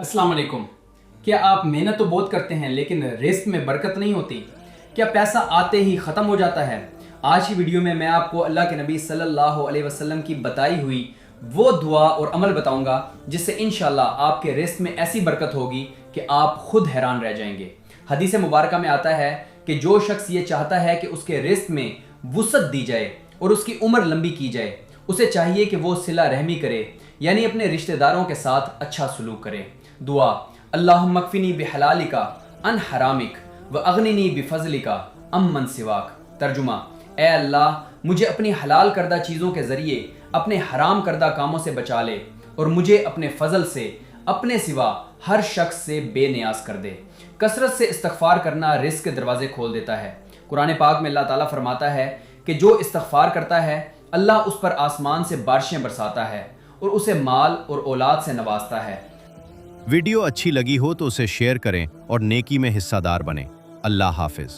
अस्सलाम वालेकुम। क्या आप मेहनत तो बहुत करते हैं लेकिन रिस्क में बरकत नहीं होती? क्या पैसा आते ही ख़त्म हो जाता है? आज की वीडियो में मैं आपको अल्लाह के नबी सल्लल्लाहु अलैहि वसल्लम की बताई हुई वो दुआ और अमल बताऊंगा जिससे इंशाल्लाह आपके रिस्क में ऐसी बरकत होगी कि आप खुद हैरान रह जाएंगे। हदीस मुबारक में आता है कि जो शख्स ये चाहता है कि उसके रिस्क में वुसअत दी जाए और उसकी उम्र लंबी की जाए, उसे चाहिए कि वो सिला रहमी करे, यानी अपने रिश्तेदारों के साथ अच्छा सलूक करे। दुआ, अल्लाहुम्मा मकफिनी बिहलालिका अन हरामिक व अगनिनी बिफज़लिका अम्मन सिवाक। तर्जुमा, ए अल्लाह मुझे अपनी हलाल करदा चीज़ों के ज़रिए अपने हराम करदा कामों से बचा ले और मुझे अपने फजल से अपने सिवा हर शख्स से बेनियाज कर दे। कसरत से इस्तगफार करना रिस्क के दरवाजे खोल देता है। कुरान पाक में अल्लाह ताला फरमाता है कि जो इस्तगफार करता है अल्लाह उस पर आसमान से बारिशें बरसाता है और उसे माल और औलाद से नवाजता है। वीडियो अच्छी लगी हो तो उसे शेयर करें और नेकी में हिस्सादार बनें। अल्लाह हाफिज।